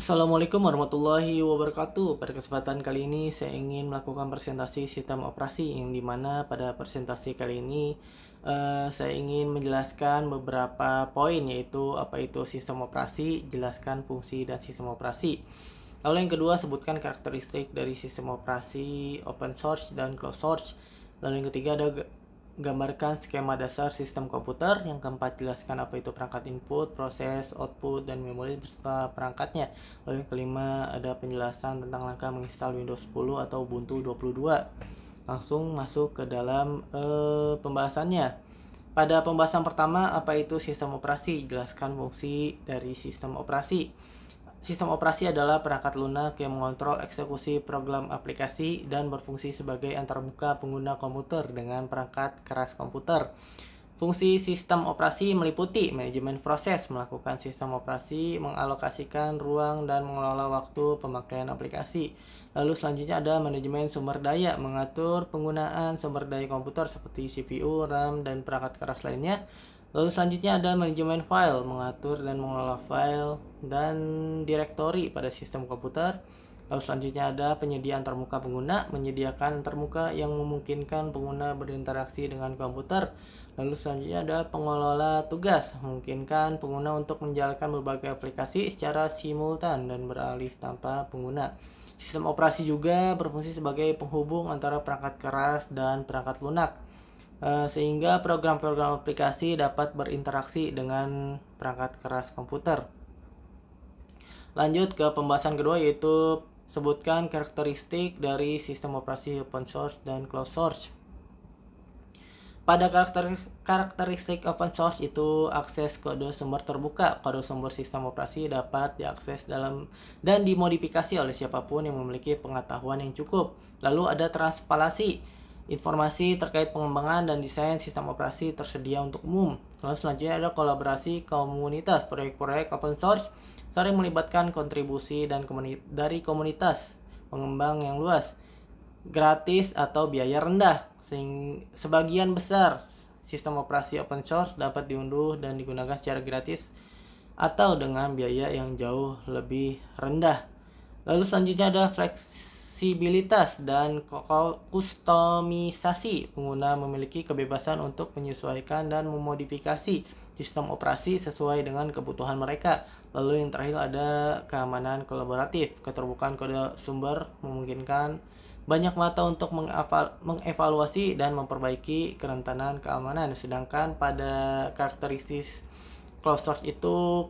Assalamualaikum warahmatullahi wabarakatuh. Pada kesempatan kali ini saya ingin melakukan presentasi sistem operasi yang dimana pada presentasi kali ini saya ingin menjelaskan beberapa poin, yaitu apa itu sistem operasi, jelaskan fungsi dan sistem operasi. Lalu yang kedua, sebutkan karakteristik dari sistem operasi open source dan closed source. Lalu yang ketiga ada gambarkan skema dasar sistem komputer. Yang keempat, jelaskan apa itu perangkat input, proses, output, dan memori beserta perangkatnya. Lalu yang kelima, ada penjelasan tentang langkah menginstal Windows 10 atau Ubuntu 22. Langsung masuk ke dalam pembahasannya. Pada pembahasan pertama, apa itu sistem operasi? Jelaskan fungsi dari sistem operasi. Sistem operasi adalah perangkat lunak yang mengontrol eksekusi program aplikasi dan berfungsi sebagai antarmuka pengguna komputer dengan perangkat keras komputer. Fungsi sistem operasi meliputi manajemen proses, melakukan sistem operasi, mengalokasikan ruang, dan mengelola waktu pemakaian aplikasi. Lalu selanjutnya ada manajemen sumber daya, mengatur penggunaan sumber daya komputer seperti CPU, RAM, dan perangkat keras lainnya. Lalu selanjutnya ada manajemen file, mengatur dan mengelola file dan direktori pada sistem komputer. Lalu selanjutnya ada penyedia antarmuka pengguna, menyediakan antarmuka yang memungkinkan pengguna berinteraksi dengan komputer. Lalu selanjutnya ada pengelola tugas, memungkinkan pengguna untuk menjalankan berbagai aplikasi secara simultan dan beralih tanpa pengguna. Sistem operasi juga berfungsi sebagai penghubung antara perangkat keras dan perangkat lunak, sehingga program-program aplikasi dapat berinteraksi dengan perangkat keras komputer. Lanjut ke pembahasan kedua, yaitu sebutkan karakteristik dari sistem operasi open source dan closed source. Pada karakteristik open source itu akses kode sumber terbuka. Kode sumber sistem operasi dapat diakses dalam dan dimodifikasi oleh siapapun yang memiliki pengetahuan yang cukup. Lalu ada transparansi. Informasi terkait pengembangan dan desain sistem operasi tersedia untuk umum. Lalu selanjutnya ada kolaborasi komunitas. Proyek-proyek open source sering melibatkan kontribusi dari komunitas pengembang yang luas, gratis atau biaya rendah. Sebagian besar sistem operasi open source dapat diunduh dan digunakan secara gratis atau dengan biaya yang jauh lebih rendah. Lalu selanjutnya ada fleksibilitas dan kustomisasi. Pengguna memiliki kebebasan untuk menyesuaikan dan memodifikasi sistem operasi sesuai dengan kebutuhan mereka. Lalu yang terakhir ada keamanan kolaboratif. Keterbukaan kode sumber memungkinkan banyak mata untuk mengevaluasi dan memperbaiki kerentanan keamanan. Sedangkan pada karakteristik closed source itu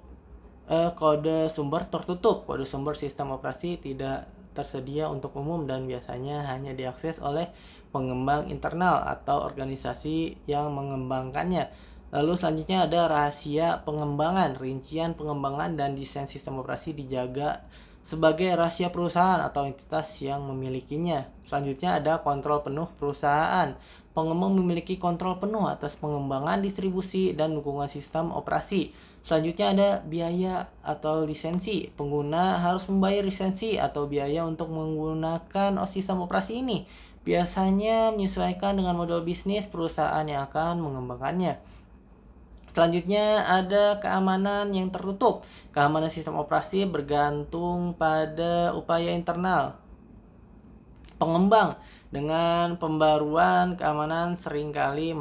kode sumber tertutup. Kode sumber sistem operasi tidak tersedia untuk umum dan biasanya hanya diakses oleh pengembang internal atau organisasi yang mengembangkannya. Lalu selanjutnya ada rahasia pengembangan. Rincian pengembangan dan desain sistem operasi dijaga sebagai rahasia perusahaan atau entitas yang memilikinya. Selanjutnya ada kontrol penuh perusahaan. Pengembang memiliki kontrol penuh atas pengembangan, distribusi, dan dukungan sistem operasi. Selanjutnya ada biaya atau lisensi. Pengguna harus membayar lisensi atau biaya untuk menggunakan sistem operasi ini. Biasanya menyesuaikan dengan model bisnis perusahaan yang akan mengembangkannya. Selanjutnya ada keamanan yang tertutup. Keamanan sistem operasi bergantung pada upaya internal pengembang. Dengan pembaruan keamanan seringkali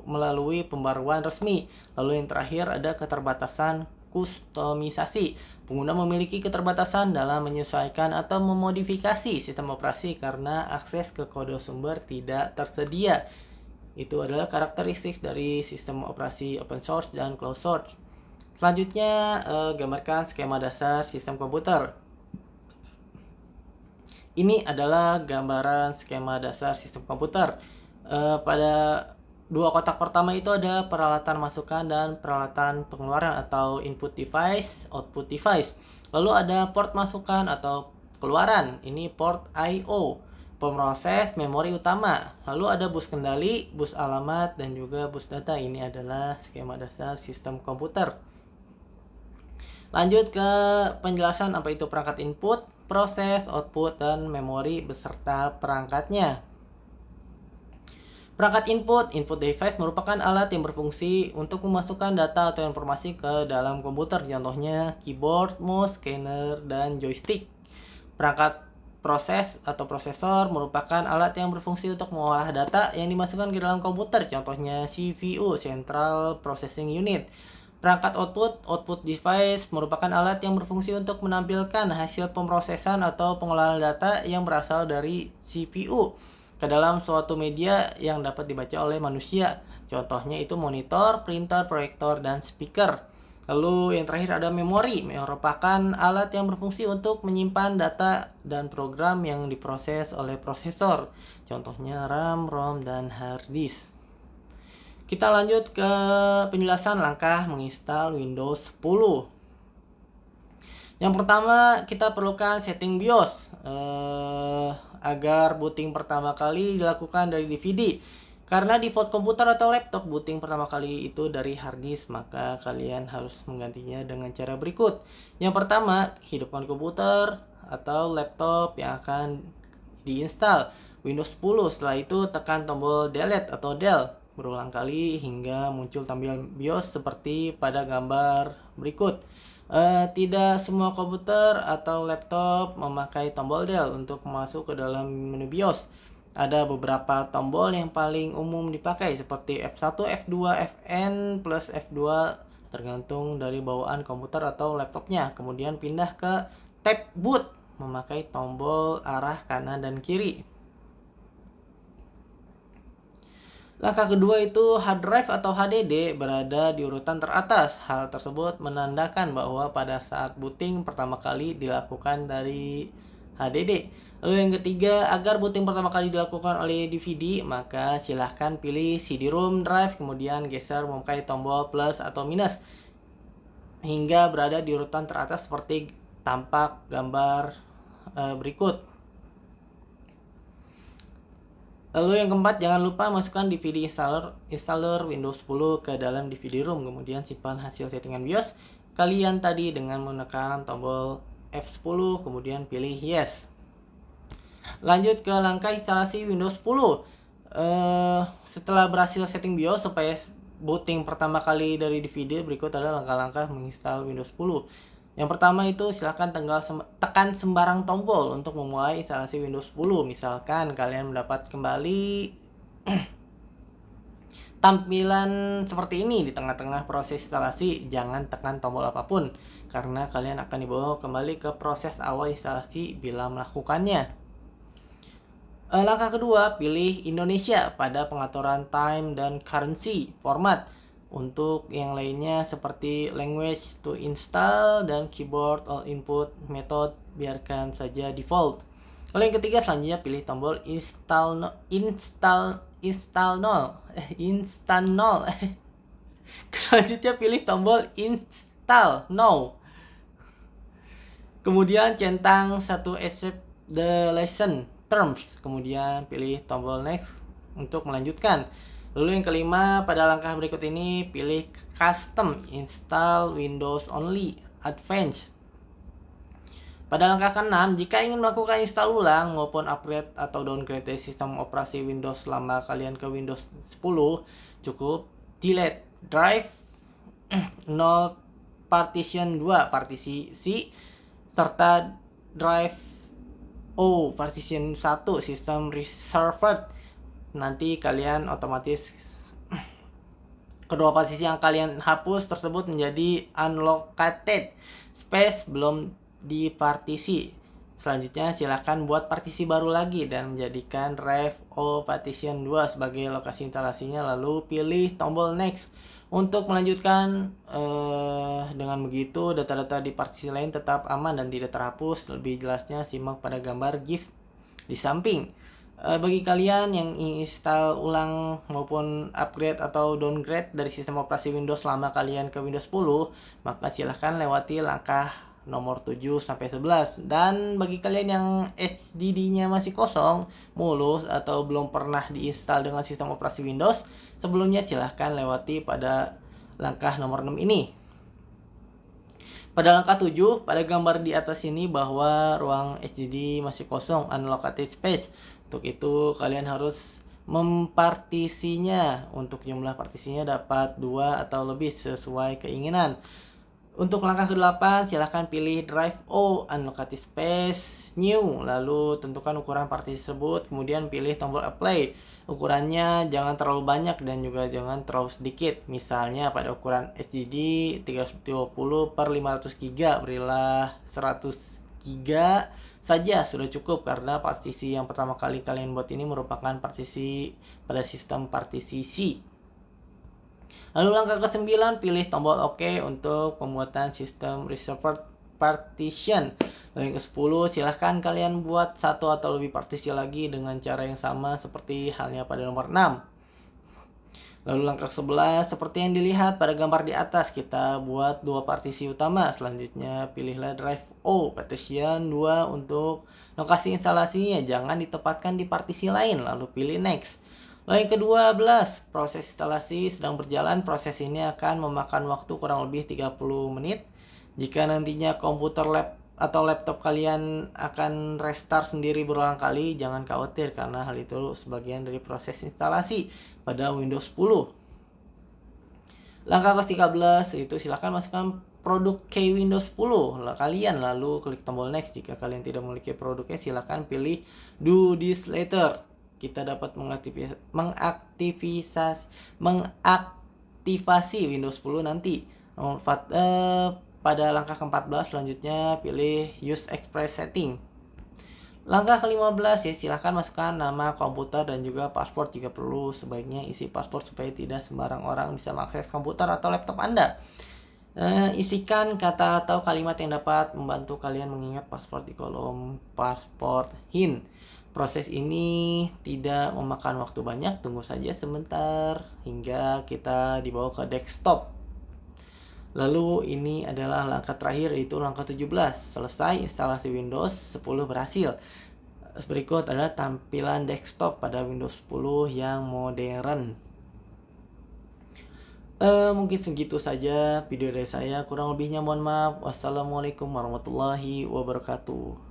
melalui pembaruan resmi. Lalu yang terakhir ada keterbatasan kustomisasi. Pengguna memiliki keterbatasan dalam menyesuaikan atau memodifikasi sistem operasi karena akses ke kode sumber tidak tersedia. Itu adalah karakteristik dari sistem operasi open source dan closed source. Selanjutnya, gambarkan skema dasar sistem komputer. Ini adalah gambaran skema dasar sistem komputer. Pada dua kotak pertama itu ada peralatan masukan dan peralatan pengeluaran atau input device, output device. Lalu ada port masukan atau keluaran. Ini port I/O. Pemroses memori utama. Lalu ada bus kendali, bus alamat, dan juga bus data. Ini adalah skema dasar sistem komputer. Lanjut ke penjelasan apa itu perangkat input, proses, output, dan memori beserta perangkatnya. Perangkat input device merupakan alat yang berfungsi untuk memasukkan data atau informasi ke dalam komputer, contohnya keyboard, mouse, scanner, dan joystick. Perangkat proses atau prosesor merupakan alat yang berfungsi untuk mengolah data yang dimasukkan ke dalam komputer, contohnya CPU, Central Processing Unit. Perangkat output device merupakan alat yang berfungsi untuk menampilkan hasil pemrosesan atau pengolahan data yang berasal dari CPU ke dalam suatu media yang dapat dibaca oleh manusia. Contohnya itu monitor, printer, proyektor, dan speaker. Lalu yang terakhir ada memori, merupakan alat yang berfungsi untuk menyimpan data dan program yang diproses oleh prosesor. Contohnya RAM, ROM, dan hard disk. Kita lanjut ke penjelasan langkah menginstal Windows 10. Yang pertama, kita perlukan setting BIOS agar booting pertama kali dilakukan dari DVD. Karena default komputer atau laptop booting pertama kali itu dari hard disk, maka kalian harus menggantinya dengan cara berikut. Yang pertama, hidupkan komputer atau laptop yang akan diinstal Windows 10. Setelah itu tekan tombol delete atau del berulang kali hingga muncul tampilan BIOS seperti pada gambar berikut. Tidak semua komputer atau laptop memakai tombol del untuk masuk ke dalam menu BIOS. Ada beberapa tombol yang paling umum dipakai seperti F1, F2, Fn plus F2 tergantung dari bawaan komputer atau laptopnya. Kemudian pindah ke tab boot memakai tombol arah kanan dan kiri. Langkah kedua itu hard drive atau HDD berada di urutan teratas. Hal tersebut menandakan bahwa pada saat booting pertama kali dilakukan dari HDD. Lalu yang ketiga, agar booting pertama kali dilakukan oleh DVD, maka silahkan pilih CD-ROM drive, kemudian geser memakai tombol plus atau minus hingga berada di urutan teratas seperti tampak gambar berikut. Lalu yang keempat, jangan lupa masukkan DVD installer Windows 10 ke dalam DVD-ROM, kemudian simpan hasil settingan BIOS kalian tadi dengan menekan tombol F10, kemudian pilih yes. Lanjut ke langkah instalasi Windows 10. Setelah berhasil setting BIOS supaya booting pertama kali dari DVD, berikut adalah langkah-langkah menginstal Windows 10. Yang pertama itu silahkan tekan sembarang tombol untuk memulai instalasi Windows 10. Misalkan kalian mendapat kembali tampilan seperti ini di tengah-tengah proses instalasi, jangan tekan tombol apapun karena kalian akan dibawa kembali ke proses awal instalasi bila melakukannya. Langkah kedua, pilih Indonesia pada pengaturan time dan currency format. Untuk yang lainnya seperti language to install dan keyboard all input method biarkan saja default. Lalu yang ketiga, selanjutnya pilih tombol install now. Selanjutnya pilih tombol install now. Kemudian centang satu accept the license terms. Kemudian pilih tombol next untuk melanjutkan. Lalu yang kelima, pada langkah berikut ini pilih custom install Windows only advanced. Pada langkah ke-6, jika ingin melakukan install ulang maupun upgrade atau downgrade sistem operasi Windows selama kalian ke Windows 10, cukup delete drive 0 partition 2 partisi C serta drive O partition 1 sistem reserved. Nanti kalian otomatis kedua partisi yang kalian hapus tersebut menjadi unallocated space belum dipartisi. Selanjutnya silahkan buat partisi baru lagi dan menjadikan drive O partition 2 sebagai lokasi instalasinya, lalu pilih tombol next untuk melanjutkan. Dengan begitu data-data di partisi lain tetap aman dan tidak terhapus. Lebih jelasnya simak pada gambar GIF di samping. Bagi kalian yang ingin install ulang maupun upgrade atau downgrade dari sistem operasi Windows selama kalian ke Windows 10, maka silahkan lewati langkah nomor 7 sampai 11. Dan bagi kalian yang HDD-nya masih kosong, mulus atau belum pernah diinstal dengan sistem operasi Windows sebelumnya, silahkan lewati pada langkah nomor 6 ini. Pada langkah 7, pada gambar di atas ini bahwa ruang HDD masih kosong, unallocated space. Untuk itu kalian harus mempartisinya. Untuk jumlah partisinya dapat 2 atau lebih sesuai keinginan. Untuk langkah ke-8, silahkan pilih Drive O, Unlocate Space, New. Lalu tentukan ukuran partisi tersebut, kemudian pilih tombol Apply. Ukurannya jangan terlalu banyak dan juga jangan terlalu sedikit. Misalnya pada ukuran HDD 320 per 500 GB, berilah 100 GB saja sudah cukup, karena partisi yang pertama kali kalian buat ini merupakan partisi pada sistem partisi C. Lalu langkah ke-9, pilih tombol OK untuk pembuatan sistem reserved partition. Lalu yang ke-10, silahkan kalian buat satu atau lebih partisi lagi dengan cara yang sama seperti halnya pada nomor 6. Lalu langkah ke-11, seperti yang dilihat pada gambar di atas, kita buat 2 partisi utama. Selanjutnya pilihlah Drive O Partition 2 untuk lokasi instalasinya, jangan ditempatkan di partisi lain. Lalu pilih Next. Lalu yang ke-12, proses instalasi sedang berjalan. Proses ini akan memakan waktu kurang lebih 30 menit. Jika nantinya komputer atau laptop kalian akan restart sendiri berulang kali, jangan khawatir karena hal itu sebagian dari proses instalasi pada Windows 10. Langkah ke-13 itu silahkan masukkan produk ke Windows 10 kalian, lalu klik tombol Next. Jika kalian tidak memiliki produknya, silahkan pilih Do This Later. Kita dapat mengaktifasi Windows 10 nanti. Pada langkah ke-14 selanjutnya pilih Use Express Setting. Langkah ke-15 ya, silahkan masukkan nama komputer dan juga password. Jika perlu, sebaiknya isi password supaya tidak sembarang orang bisa mengakses komputer atau laptop Anda. Isikan kata atau kalimat yang dapat membantu kalian mengingat password di kolom password hint. Proses ini tidak memakan waktu banyak, tunggu saja sebentar hingga kita dibawa ke desktop. Lalu ini adalah langkah terakhir, yaitu langkah 17. Selesai instalasi Windows 10 berhasil. Berikut adalah tampilan desktop pada Windows 10 yang modern. Mungkin segitu saja video dari saya. Kurang lebihnya mohon maaf. Wassalamualaikum warahmatullahi wabarakatuh.